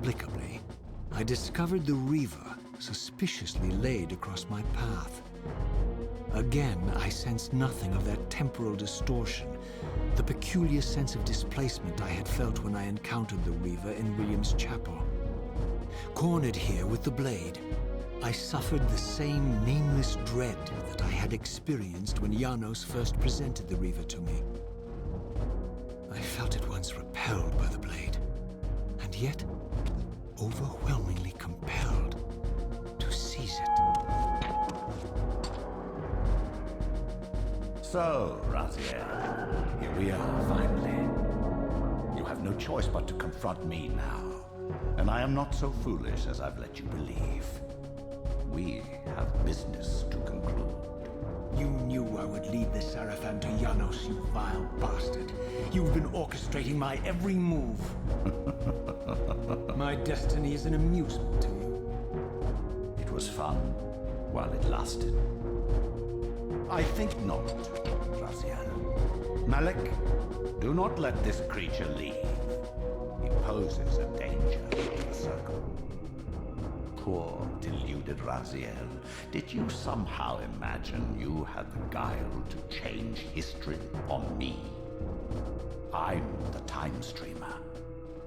Inexplicably, I discovered the Reaver suspiciously laid across my path. Again, I sensed nothing of that temporal distortion, the peculiar sense of displacement I had felt when I encountered the Reaver in William's chapel. Cornered here with the blade, I suffered the same nameless dread that I had experienced when Janos first presented the Reaver to me. I felt at once repelled by the blade, and yet overwhelmingly compelled to seize it. So, Raziel, here we are finally. You have no choice but to confront me now, and I am not so foolish as I've let you believe. We have business to conclude. You knew I would lead the Sarafan to Janos, you vile bastard. You've been orchestrating my every move. My destiny is an amusement to you. It was fun while it lasted. I think not, Raziel. Malik, do not let this creature leave. He poses a danger to the Circle. Poor, deluded Raziel. Did you somehow imagine you had the guile to change history on me? I'm the time streamer.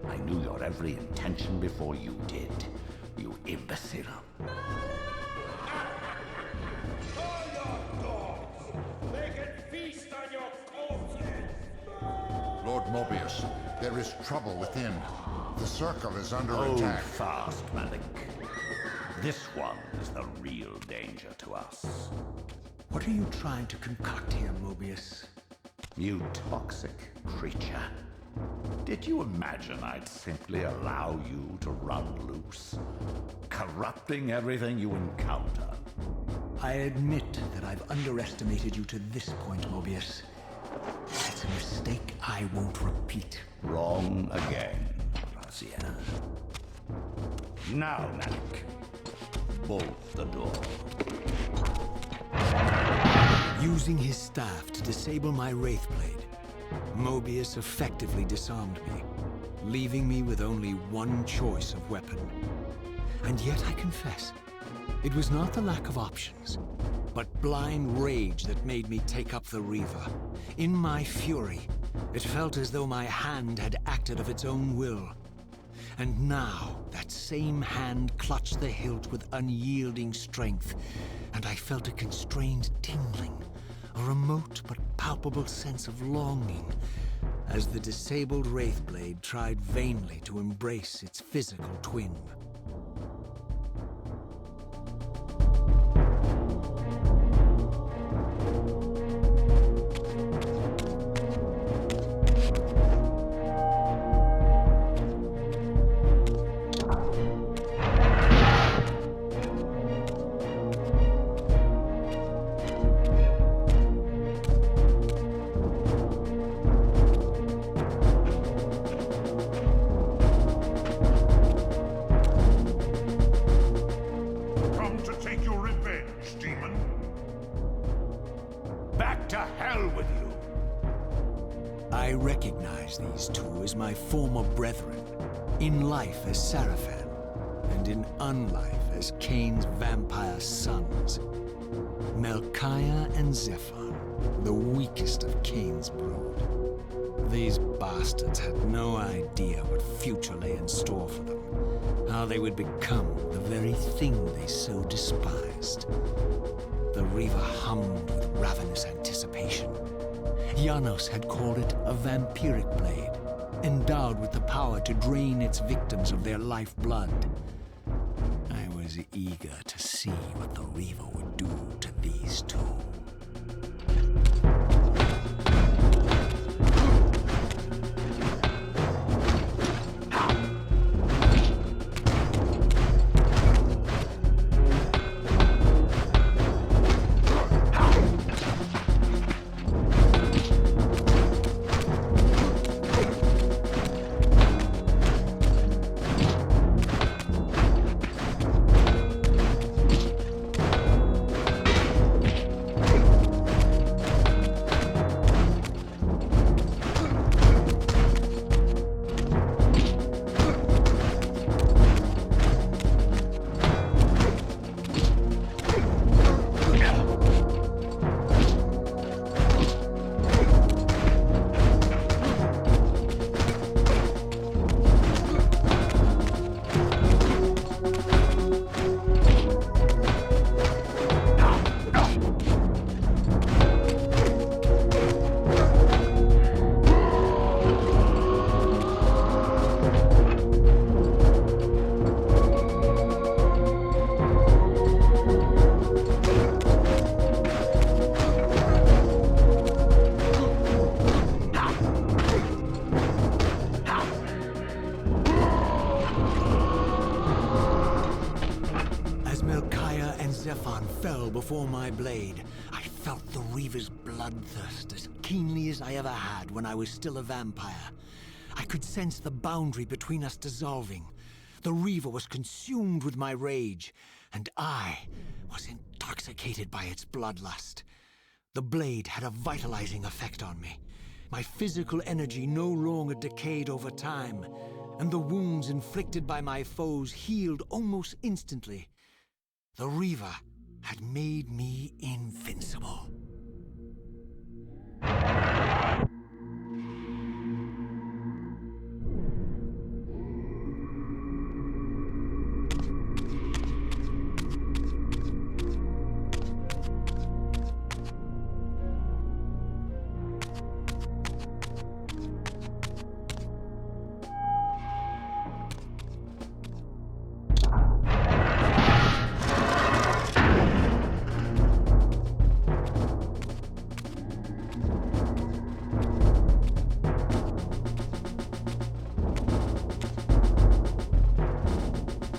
I knew your every intention before you did, you imbecile. All your dogs! They can feast on your corpses! Lord Mobius, there is trouble within. The Circle is under Hold attack. fast, Malik. This one is the real danger to us. What are you trying to concoct here, Mobius? You toxic creature. Did you imagine I'd simply allow you to run loose, corrupting everything you encounter? I admit that I've underestimated you to this point, Mobius. It's a mistake I won't repeat. Wrong again, Raziel. Now, Malik, bolt the door. Using his staff to disable my Wraithblade, Mobius effectively disarmed me, leaving me with only one choice of weapon. And yet I confess, it was not the lack of options, but blind rage that made me take up the Reaver. In my fury, it felt as though my hand had acted of its own will. And now, that same hand clutched the hilt with unyielding strength, and I felt a constrained tingling, a remote but palpable sense of longing, as the disabled Wraithblade tried vainly to embrace its physical twin. I recognize these two as my former brethren, in life as Sarafan, and in unlife as Cain's vampire sons. Melchiah and Zephyr, the weakest of Cain's brood. These bastards had no idea what future lay in store for them, how they would become the very thing they so despised. The Reaver hummed with ravenous anticipation. Janos had called it a vampiric blade, endowed with the power to drain its victims of their lifeblood. I was eager to see what the Reaver would do to these two. before my blade, I felt the Reaver's bloodthirst as keenly as I ever had when I was still a vampire. I could sense the boundary between us dissolving. The Reaver was consumed with my rage, and I was intoxicated by its bloodlust. The blade had a vitalizing effect on me. My physical energy no longer decayed over time, and the wounds inflicted by my foes healed almost instantly. The Reaver had made me invincible.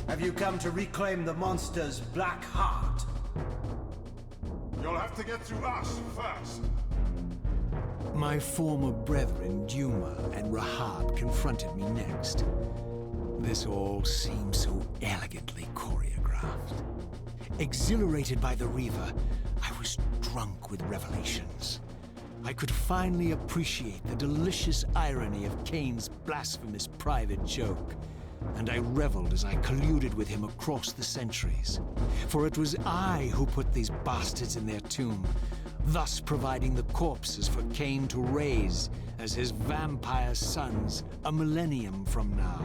Have you come to reclaim the monster's black heart? You'll have to get through us first. My former brethren, Duma and Rahab, confronted me next. This all seemed so elegantly choreographed. Exhilarated by the Reaver, I was drunk with revelations. I could finally appreciate the delicious irony of Cain's blasphemous private joke, and I reveled as I colluded with him across the centuries. For it was I who put these bastards in their tomb, thus providing the corpses for Cain to raise as his vampire sons a millennium from now.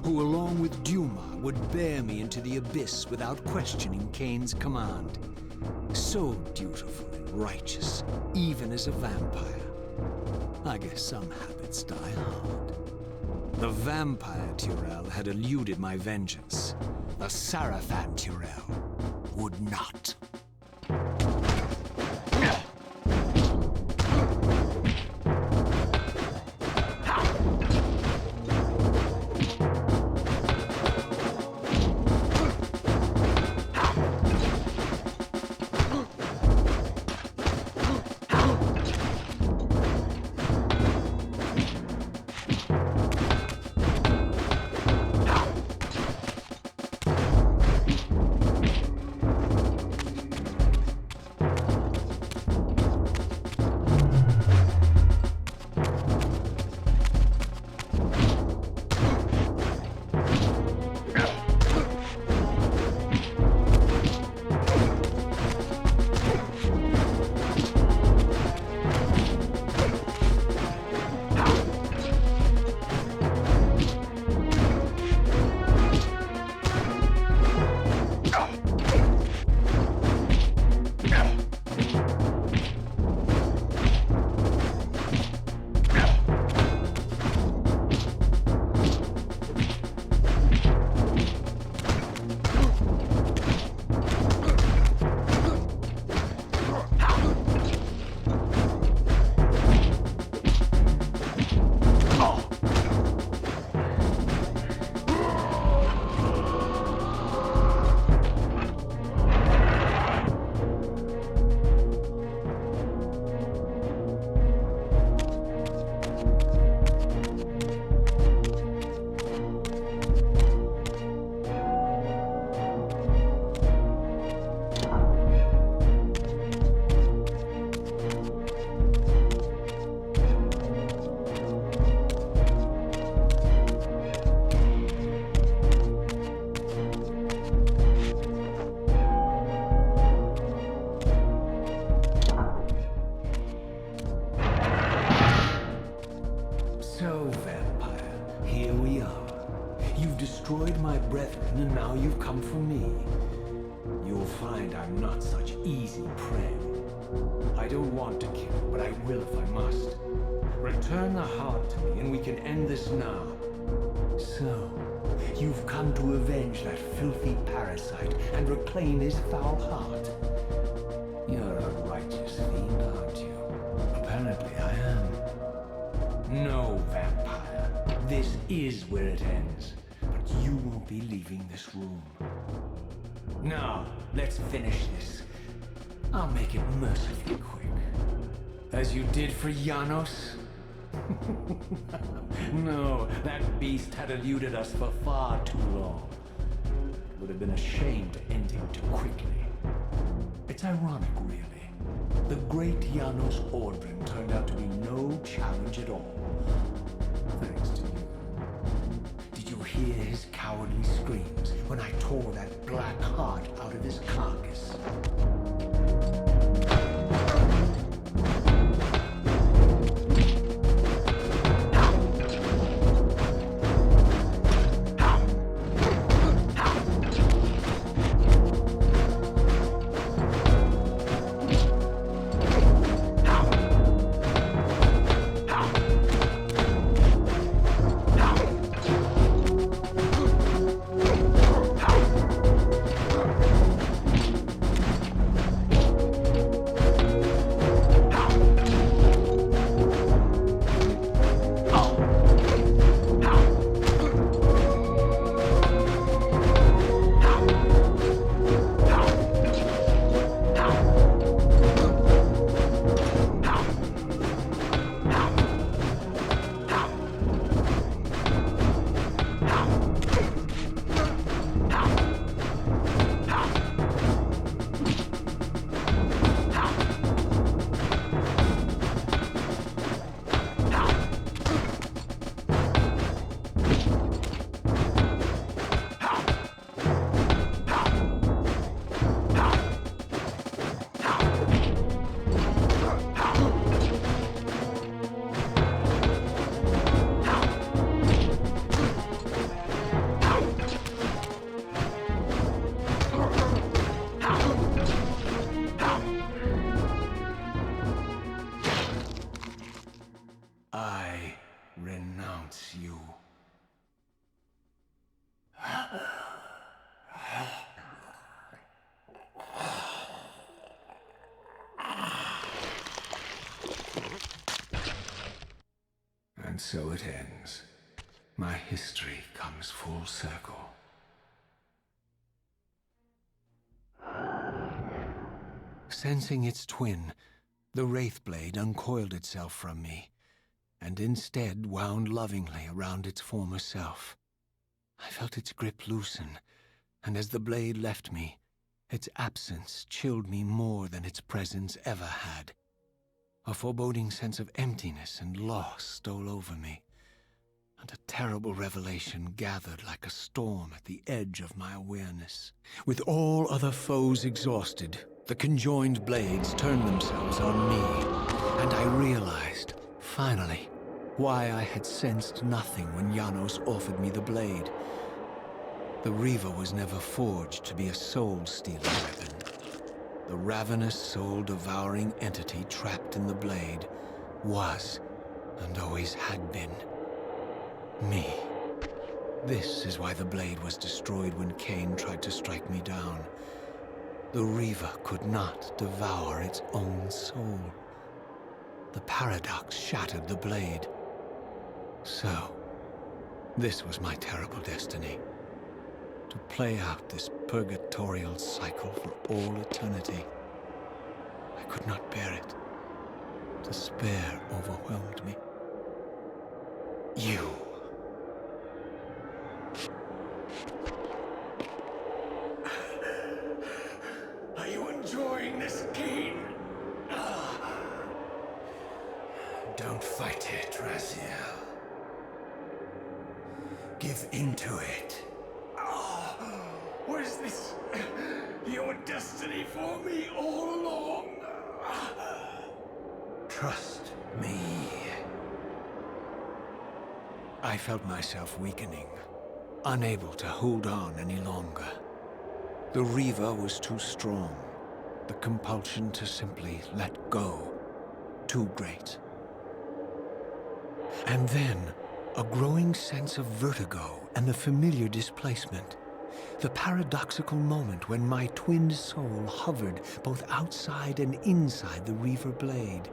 Who, along with Duma, would bear me into the abyss without questioning Cain's command. So dutiful and righteous, even as a vampire. I guess some habits die hard. The vampire Tyrell had eluded my vengeance. The Sarafan Tyrell would not. me, you'll find I'm not such easy prey. I don't want to kill, but I will if I must. Return the heart to me, and we can end this now. So, you've come to avenge that filthy parasite and reclaim his foul heart. You're a righteous fiend, aren't you? Apparently I am. No, vampire. This is where it ends. But you won't be leaving this room. Now, let's finish this. I'll make it mercifully quick. As you did for Janos? No, that beast had eluded us for far too long. It would have been a shame to end him too quickly. It's ironic, really. The great Janos Ordrin turned out to be no challenge at all. Thanks to you. Did you hear his cowardly screams when I tore that black heart out of his carcass? I renounce you. And so it ends. My history comes full circle. Sensing its twin, the Wraithblade uncoiled itself from me, and instead wound lovingly around its former self. I felt its grip loosen, and as the blade left me, its absence chilled me more than its presence ever had. A foreboding sense of emptiness and loss stole over me, and a terrible revelation gathered like a storm at the edge of my awareness. With all other foes exhausted, the conjoined blades turned themselves on me, and I realized, finally, why I had sensed nothing when Janos offered me the blade. The Reaver was never forged to be a soul-stealing weapon. The ravenous, soul-devouring entity trapped in the blade was, and always had been, me. This is why the blade was destroyed when Cain tried to strike me down. The Reaver could not devour its own soul. The paradox shattered the blade. So, this was my terrible destiny. To play out this purgatorial cycle for all eternity. I could not bear it. Despair overwhelmed me. You. Are you enjoying this game? Don't fight it, Raziel. Give into it. Was this your destiny for me all along? Trust me. I felt myself weakening, unable to hold on any longer. The Reaver was too strong. The compulsion to simply let go, too great. And then, a growing sense of vertigo and the familiar displacement. The paradoxical moment when my twinned soul hovered both outside and inside the Reaver blade.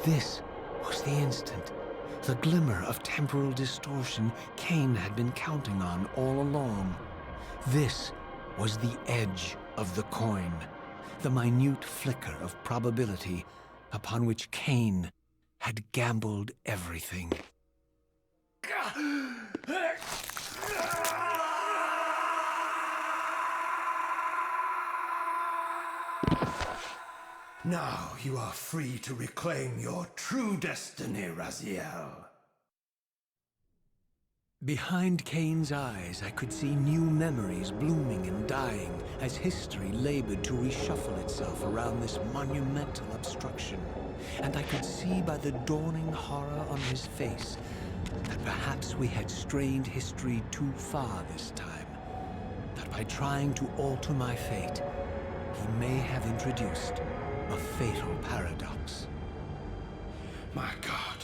This was the instant, the glimmer of temporal distortion Cain had been counting on all along. This was the edge of the coin, the minute flicker of probability upon which Cain had gambled everything. Now you are free to reclaim your true destiny, Raziel. Behind Cain's eyes, I could see new memories blooming and dying as history labored to reshuffle itself around this monumental obstruction. And I could see by the dawning horror on his face that perhaps we had strained history too far this time. That by trying to alter my fate, he may have introduced a fatal paradox. My God.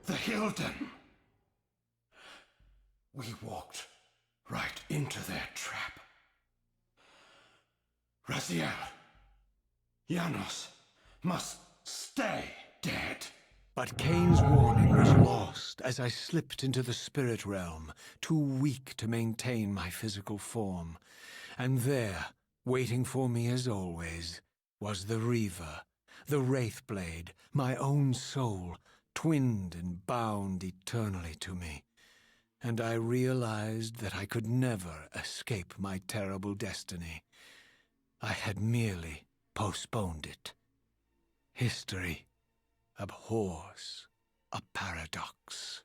The Hilden. We walked right into their trap. Raziel, Janos must stay dead. But Cain's warning was lost as I slipped into the spirit realm, too weak to maintain my physical form. And there, waiting for me as always, was the Reaver, the Wraithblade, my own soul, twinned and bound eternally to me. And I realized that I could never escape my terrible destiny. I had merely postponed it. History abhors a paradox.